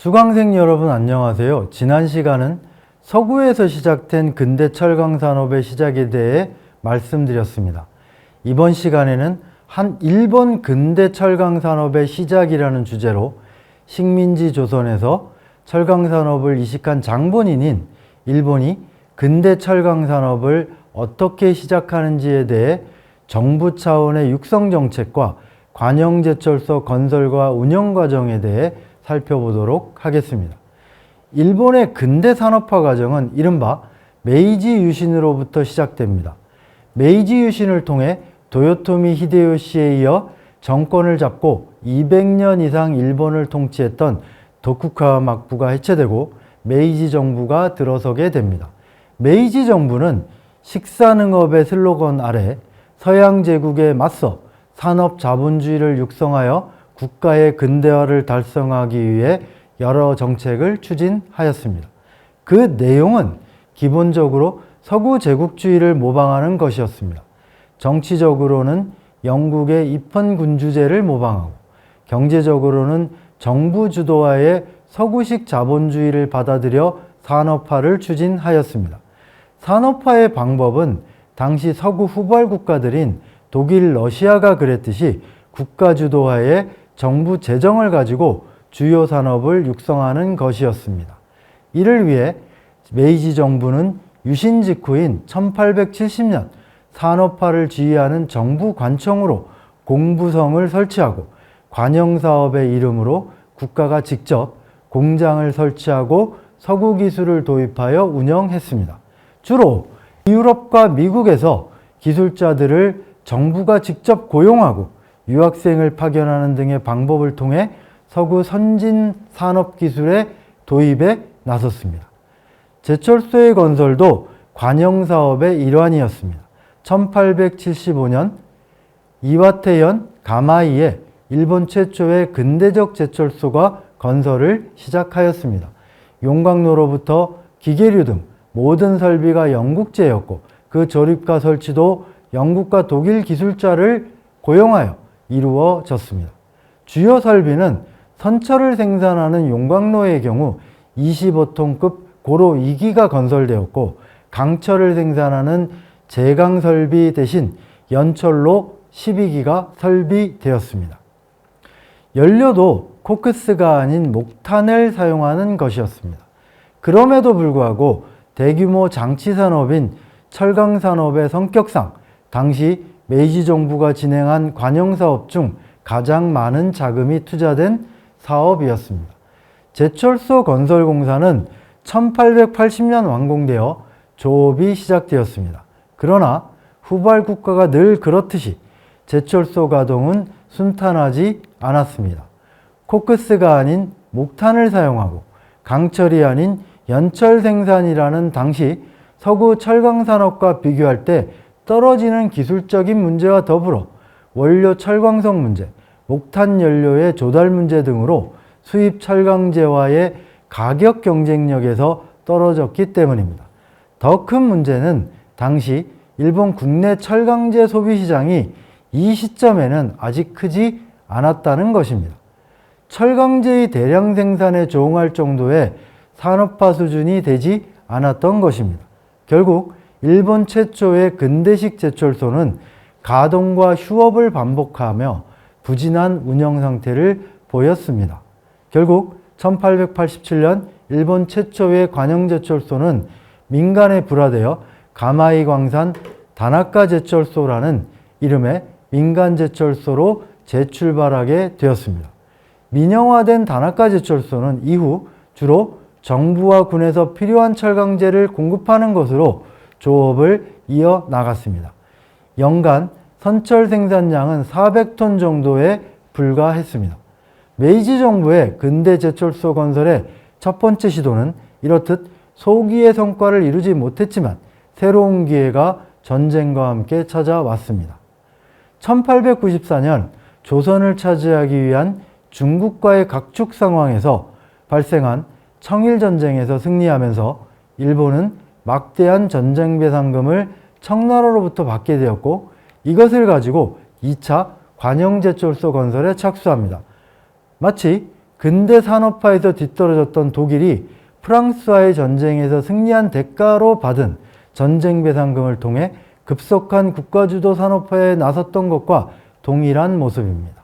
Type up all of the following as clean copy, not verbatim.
수강생 여러분 안녕하세요. 지난 시간은 서구에서 시작된 근대 철강 산업의 시작에 대해 말씀드렸습니다. 이번 시간에는 일본 근대 철강 산업의 시작이라는 주제로 식민지 조선에서 철강 산업을 이식한 장본인인 일본이 근대 철강 산업을 어떻게 시작하는지에 대해 정부 차원의 육성 정책과 관영제철소 건설과 운영 과정에 대해 살펴보도록 하겠습니다. 일본의 근대 산업화 과정은 이른바 메이지 유신으로부터 시작됩니다. 메이지 유신을 통해 도요토미 히데요시에 이어 정권을 잡고 200년 이상 일본을 통치했던 도쿠가와 막부가 해체되고 메이지 정부가 들어서게 됩니다. 메이지 정부는 식사능업의 슬로건 아래 서양 제국에 맞서 산업 자본주의를 육성하여 국가의 근대화를 달성하기 위해 여러 정책을 추진하였습니다. 그 내용은 기본적으로 서구 제국주의를 모방하는 것이었습니다. 정치적으로는 영국의 입헌군주제를 모방하고 경제적으로는 정부 주도하에 서구식 자본주의를 받아들여 산업화를 추진하였습니다. 산업화의 방법은 당시 서구 후발 국가들인 독일, 러시아가 그랬듯이 국가 주도하에 정부 재정을 가지고 주요 산업을 육성하는 것이었습니다. 이를 위해 메이지 정부는 유신 직후인 1870년 산업화를 지휘하는 정부 관청으로 공부성을 설치하고 관영사업의 이름으로 국가가 직접 공장을 설치하고 서구 기술을 도입하여 운영했습니다. 주로 유럽과 미국에서 기술자들을 정부가 직접 고용하고 유학생을 파견하는 등의 방법을 통해 서구 선진 산업 기술의 도입에 나섰습니다. 제철소의 건설도 관영사업의 일환이었습니다. 1875년 이와테현 가마이에 일본 최초의 근대적 제철소가 건설을 시작하였습니다. 용광로로부터 기계류 등 모든 설비가 영국제였고 그 조립과 설치도 영국과 독일 기술자를 고용하여 이루어졌습니다. 주요 설비는 선철을 생산하는 용광로의 경우 25톤급 고로 2기가 건설되었고 강철을 생산하는 제강 설비 대신 연철로 12기가 설비되었습니다. 연료도 코크스가 아닌 목탄을 사용하는 것이었습니다. 그럼에도 불구하고 대규모 장치산업인 철강산업의 성격상 당시 메이지 정부가 진행한 관영사업 중 가장 많은 자금이 투자된 사업이었습니다. 제철소 건설공사는 1880년 완공되어 조업이 시작되었습니다. 그러나 후발 국가가 늘 그렇듯이 제철소 가동은 순탄하지 않았습니다. 코크스가 아닌 목탄을 사용하고 강철이 아닌 연철 생산이라는 당시 서구 철강산업과 비교할 때 떨어지는 기술적인 문제와 더불어 원료 철광석 문제, 목탄 연료의 조달 문제 등으로 수입 철강제와의 가격 경쟁력에서 떨어졌기 때문입니다. 더 큰 문제는 당시 일본 국내 철강제 소비 시장이 이 시점에는 아직 크지 않았다는 것입니다. 철강제의 대량 생산에 조응할 정도의 산업화 수준이 되지 않았던 것입니다. 결국 일본 최초의 근대식 제철소는 가동과 휴업을 반복하며 부진한 운영 상태를 보였습니다. 결국 1887년 일본 최초의 관영제철소는 민간에 불화되어 가마이 광산 다나카 제철소라는 이름의 민간제철소로 재출발하게 되었습니다. 민영화된 다나카 제철소는 이후 주로 정부와 군에서 필요한 철강제를 공급하는 것으로 조업을 이어나갔습니다. 연간 선철 생산량은 400톤 정도에 불과했습니다. 메이지 정부의 근대 제철소 건설의 첫 번째 시도는 이렇듯 소기의 성과를 이루지 못했지만 새로운 기회가 전쟁과 함께 찾아왔습니다. 1894년 조선을 차지하기 위한 중국과의 각축 상황에서 발생한 청일전쟁에서 승리하면서 일본은 막대한 전쟁 배상금을 청나라로부터 받게 되었고 이것을 가지고 2차 관영제철소 건설에 착수합니다. 마치 근대 산업화에서 뒤떨어졌던 독일이 프랑스와의 전쟁에서 승리한 대가로 받은 전쟁배상금을 통해 급속한 국가주도 산업화에 나섰던 것과 동일한 모습입니다.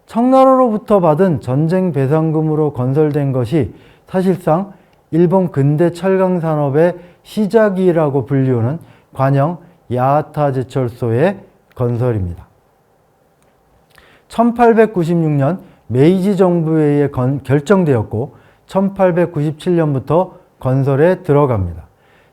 청나라로부터 받은 전쟁배상금으로 건설된 것이 사실상 일본 근대 철강 산업의 시작이라고 불리우는 관영 야하타 제철소의 건설입니다. 1896년 메이지 정부에 의해 결정되었고 1897년부터 건설에 들어갑니다.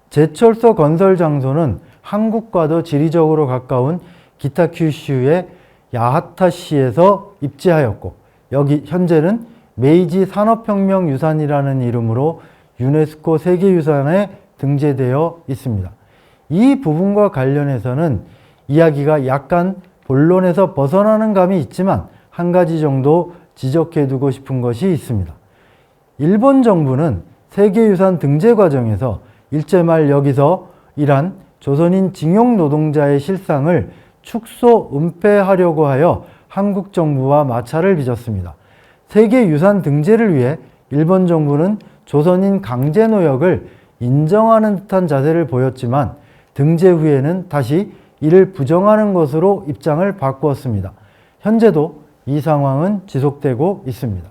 제철소 건설 장소는 한국과도 지리적으로 가까운 기타큐슈의 야하타시에서 입지하였고 여기 현재는 메이지 산업혁명 유산이라는 이름으로 유네스코 세계유산에 등재되어 있습니다. 이 부분과 관련해서는 이야기가 약간 본론에서 벗어나는 감이 있지만 한 가지 정도 지적해 두고 싶은 것이 있습니다. 일본 정부는 세계유산 등재 과정에서 일제 말 여기서 일한 조선인 징용 노동자의 실상을 축소 은폐하려고 하여 한국 정부와 마찰을 빚었습니다. 세계유산 등재를 위해 일본 정부는 조선인 강제노역을 인정하는 듯한 자세를 보였지만 등재 후에는 다시 이를 부정하는 것으로 입장을 바꾸었습니다. 현재도 이 상황은 지속되고 있습니다.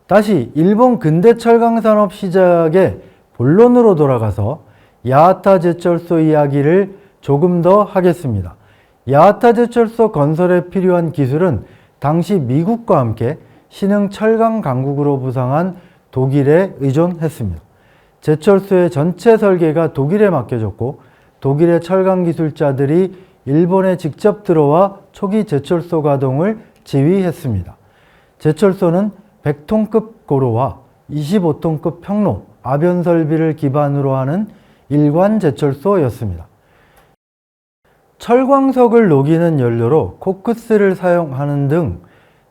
다시 일본 근대 철강 산업 시작의 본론으로 돌아가서 야하타 제철소 이야기를 조금 더 하겠습니다. 야하타 제철소 건설에 필요한 기술은 당시 미국과 함께 신흥 철강 강국으로 부상한 독일에 의존했습니다. 제철소의 전체 설계가 독일에 맡겨졌고 독일의 철강 기술자들이 일본에 직접 들어와 초기 제철소 가동을 지휘했습니다. 제철소는 100톤급 고로와 25톤급 평로, 아변 설비를 기반으로 하는 일관 제철소였습니다. 철광석을 녹이는 연료로 코크스를 사용하는 등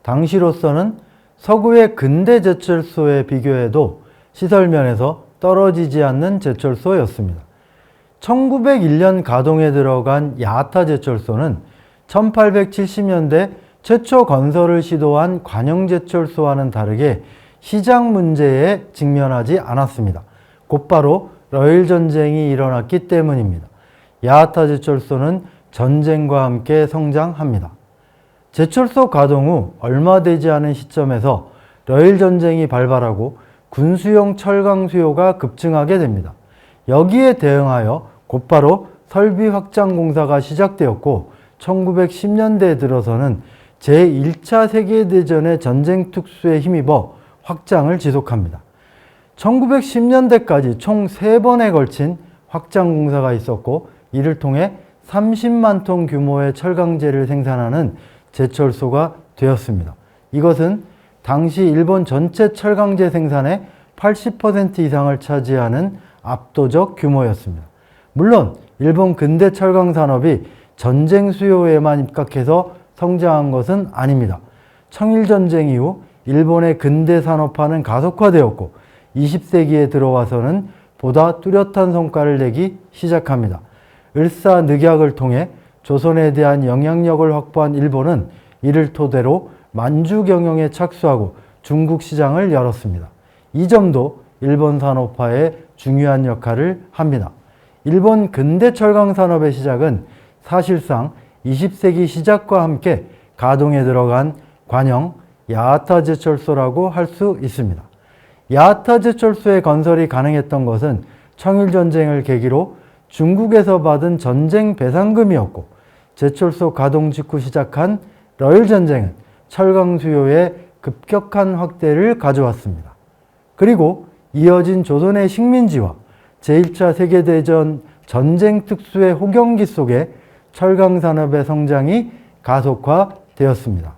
당시로서는 서구의 근대 제철소에 비교해도 시설면에서 떨어지지 않는 제철소였습니다. 1901년 가동에 들어간 야하타 제철소는 1870년대 최초 건설을 시도한 관영제철소와는 다르게 시장 문제에 직면하지 않았습니다. 곧바로 러일 전쟁이 일어났기 때문입니다. 야하타 제철소는 전쟁과 함께 성장합니다. 제철소 가동 후 얼마 되지 않은 시점에서 러일 전쟁이 발발하고 군수용 철강 수요가 급증하게 됩니다. 여기에 대응하여 곧바로 설비 확장 공사가 시작되었고 1910년대에 들어서는 제1차 세계대전의 전쟁 특수에 힘입어 확장을 지속합니다. 1910년대까지 총 3번에 걸친 확장 공사가 있었고 이를 통해 30만 톤 규모의 철강제를 생산하는 제철소가 되었습니다. 이것은 당시 일본 전체 철강제 생산의 80% 이상을 차지하는 압도적 규모였습니다. 물론 일본 근대 철강 산업이 전쟁 수요에만 입각해서 성장한 것은 아닙니다. 청일전쟁 이후 일본의 근대 산업화는 가속화되었고 20세기에 들어와서는 보다 뚜렷한 성과를 내기 시작합니다. 을사늑약을 통해 조선에 대한 영향력을 확보한 일본은 이를 토대로 만주 경영에 착수하고 중국 시장을 열었습니다. 이 점도 일본 산업화에 중요한 역할을 합니다. 일본 근대 철강 산업의 시작은 사실상 20세기 시작과 함께 가동에 들어간 관영 야하타 제철소라고 할 수 있습니다. 야하타 제철소의 건설이 가능했던 것은 청일전쟁을 계기로 중국에서 받은 전쟁 배상금이었고 제철소 가동 직후 시작한 러일 전쟁은 철강 수요의 급격한 확대를 가져왔습니다. 그리고 이어진 조선의 식민지와 제1차 세계대전 전쟁 특수의 호경기 속에 철강 산업의 성장이 가속화되었습니다.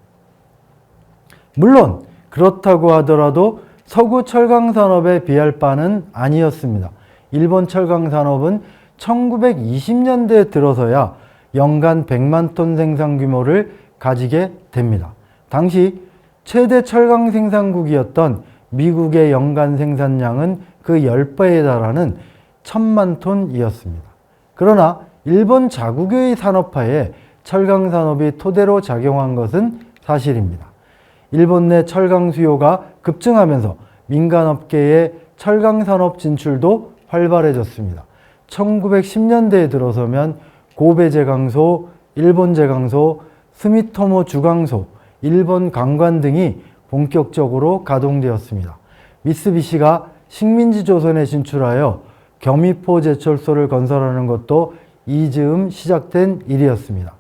물론 그렇다고 하더라도 서구 철강 산업에 비할 바는 아니었습니다. 일본 철강 산업은 1920년대에 들어서야 연간 100만 톤 생산 규모를 가지게 됩니다. 당시 최대 철강 생산국이었던 미국의 연간 생산량은 그 10배에 달하는 1000만 톤이었습니다. 그러나 일본 자국의 산업화에 철강 산업이 토대로 작용한 것은 사실입니다. 일본 내 철강 수요가 급증하면서 민간업계의 철강산업 진출도 활발해졌습니다. 1910년대에 들어서면 고베 제강소, 일본 제강소, 스미토모 주강소, 일본 강관 등이 본격적으로 가동되었습니다. 미쓰비시가 식민지 조선에 진출하여 겸이포 제철소를 건설하는 것도 이즈음 시작된 일이었습니다.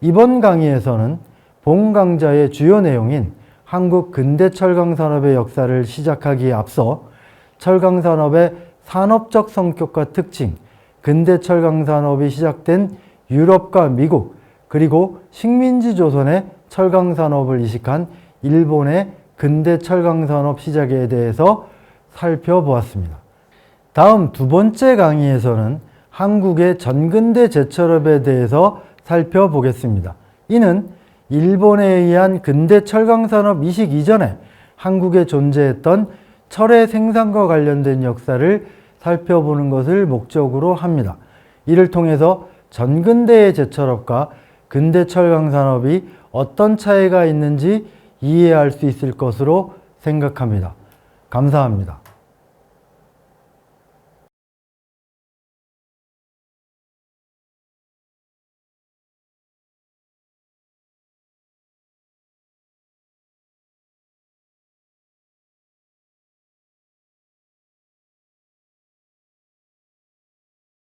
이번 강의에서는 본 강좌의 주요 내용인 한국 근대 철강산업의 역사를 시작하기에 앞서 철강산업의 산업적 성격과 특징, 근대 철강산업이 시작된 유럽과 미국, 그리고 식민지 조선의 철강산업을 이식한 일본의 근대 철강산업 시작에 대해서 살펴보았습니다. 다음 두 번째 강의에서는 한국의 전근대 제철업에 대해서 살펴보겠습니다. 이는 일본에 의한 근대 철강산업 이식 이전에 한국에 존재했던 철의 생산과 관련된 역사를 살펴보는 것을 목적으로 합니다. 이를 통해서 전근대의 제철업과 근대 철강산업이 어떤 차이가 있는지 이해할 수 있을 것으로 생각합니다. 감사합니다.